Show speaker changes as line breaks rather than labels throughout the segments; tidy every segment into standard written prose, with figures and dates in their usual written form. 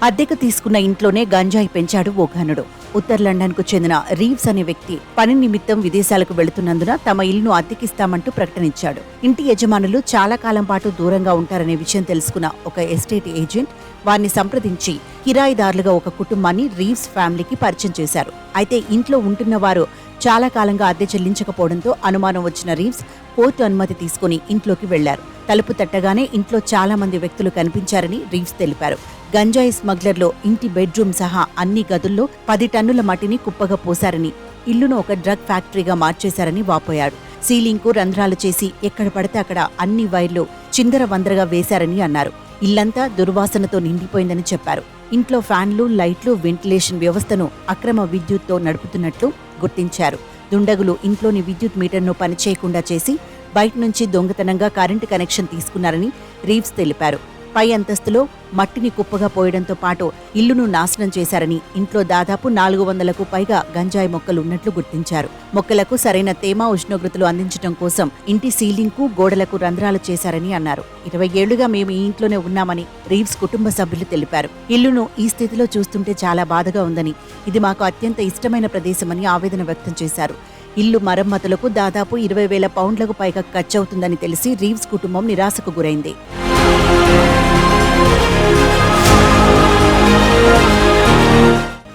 అద్దెకు తీసుకున్న ఇంట్లోనే గంజాయి పెంచాడు ఓ ఘనుడు. ఉత్తర్ లండన్కు చెందిన రీవ్స్ అనే వ్యక్తి పని నిమిత్తం విదేశాలకు వెళుతున్నందున తమ ఇల్లును అద్దెకిస్తామంటూ ప్రకటనించాడు. ఇంటి యజమానులు చాలా కాలం పాటు దూరంగా ఉంటారనే విషయం తెలుసుకున్న ఒక ఎస్టేట్ ఏజెంట్ వారిని సంప్రదించి కిరాయిదారులుగా ఒక కుటుంబాన్ని రీవ్స్ ఫ్యామిలీకి పరిచయం చేశారు. అయితే ఇంట్లో ఉంటున్న వారు చాలా కాలంగా అద్దె చెల్లించకపోవడంతో అనుమానం వచ్చిన రీవ్స్ కోర్టు అనుమతి తీసుకుని ఇంట్లోకి వెళ్లారు. తలుపు తట్టగానే ఇంట్లో చాలా మంది వ్యక్తులు కనిపించారని రీవ్స్ తెలిపారు. గంజాయి స్మగ్లర్లో ఇంటి బెడ్రూమ్ సహా అన్ని గదుల్లో 10 టన్నుల మట్టిని కుప్పగా పోశారని, ఇల్లును ఒక డ్రగ్ ఫ్యాక్టరీగా మార్చేశారని వాపోయాడు. సీలింగ్కు రంధ్రాలు చేసి ఎక్కడ పడితే అక్కడ అన్ని వైర్లు చిందరవందరగా వేశారని అన్నారు. ఇల్లంతా దుర్వాసనతో నిండిపోయిందని చెప్పారు. ఇంట్లో ఫ్యాన్లు, లైట్లు, వెంటిలేషన్ వ్యవస్థను అక్రమ విద్యుత్తో నడుపుతున్నట్లు గుర్తించారు. దుండగులు ఇంట్లోని విద్యుత్ మీటర్ను పనిచేయకుండా చేసి బయట నుంచి దొంగతనంగా కరెంటు కనెక్షన్ తీసుకున్నారని రీవ్స్ తెలిపారు. పై అంతస్తులో మట్టిని కుప్పగా పోయడంతో పాటు ఇల్లును నాశనం చేశారని, ఇంట్లో దాదాపు 400కు పైగా గంజాయి మొక్కలు ఉన్నట్లు గుర్తించారు. మొక్కలకు సరైన తేమ, ఉష్ణోగ్రతలు అందించడం కోసం ఇంటి సీలింగ్కు, గోడలకు రంధ్రాలు చేశారని అన్నారు. 20 ఏళ్లుగా మేము ఈ ఇంట్లోనే ఉన్నామని రీవ్స్ కుటుంబ సభ్యులు తెలిపారు. ఇల్లును ఈ స్థితిలో చూస్తుంటే చాలా బాధగా ఉందని, ఇది మాకు అత్యంత ఇష్టమైన ప్రదేశమని ఆవేదన వ్యక్తం చేశారు. ఇల్లు మరమ్మతులకు దాదాపు 20,000 పౌండ్లకు పైగా ఖర్చవుతుందని తెలిసి రీవ్స్ కుటుంబం నిరాశకు గురైంది.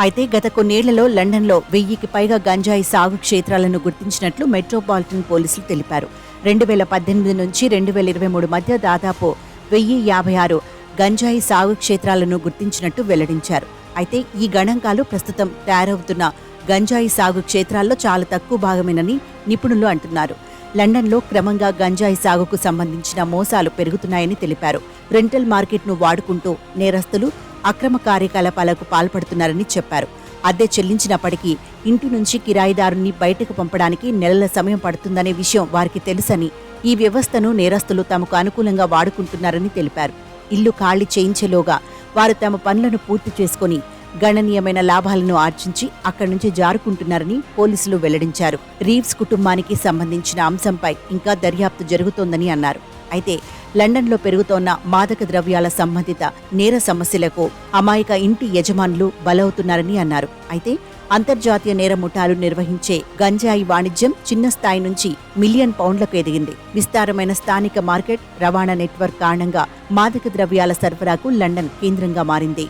అయితే గత కొన్నేళ్లలో లండన్లో 1000కి పైగా గంజాయి సాగు క్షేత్రాలను గుర్తించినట్లు మెట్రోపాలిటన్ పోలీసులు తెలిపారు. 2018 నుంచి 2023 మధ్య దాదాపు 1056 గంజాయి సాగు క్షేత్రాలను గుర్తించినట్టు వెల్లడించారు. అయితే ఈ గణాంకాలు ప్రస్తుతం తయారవుతున్న గంజాయి సాగు క్షేత్రాల్లో చాలా తక్కువ భాగమేనని నిపుణులు అంటున్నారు. లండన్లో క్రమంగా గంజాయి సాగుకు సంబంధించిన మోసాలు పెరుగుతున్నాయని తెలిపారు. రెంటల్ మార్కెట్ను వాడుకుంటూ నేరస్తులు అక్రమ కార్యకలాపాలకు పాల్పడుతున్నారని చెప్పారు. అద్దె చెల్లించినప్పటికీ ఇంటి నుంచి కిరాయిదారుని బయటకు పంపడానికి నెలల సమయం పడుతుందనే విషయం వారికి తెలుసని, ఈ వ్యవస్థను నేరస్తులు తమకు అనుకూలంగా వాడుకుంటున్నారని తెలిపారు. ఇల్లు ఖాళీ చేయించేలోగా వారు తమ పనులను పూర్తి చేసుకుని గణనీయమైన లాభాలను ఆర్జించి అక్కడి నుంచి జారుకుంటున్నారని పోలీసులు వెల్లడించారు. రీవ్స్ కుటుంబానికి సంబంధించిన అంశంపై ఇంకా దర్యాప్తు జరుగుతోందని అన్నారు. అయితే లండన్లో పెరుగుతోన్న మాదక ద్రవ్యాల సంబంధిత నేర సమస్యలకు అమాయక ఇంటి యజమానులు బలవుతున్నారని అన్నారు. అయితే అంతర్జాతీయ నేర ముఠాలు నిర్వహించే గంజాయి వాణిజ్యం చిన్న స్థాయి నుంచి మిలియన్ పౌండ్లకు ఎదిగింది. విస్తారమైన స్థానిక మార్కెట్, రవాణా నెట్వర్క్ కారణంగా మాదక ద్రవ్యాల సరఫరాకు లండన్ కేంద్రంగా మారింది.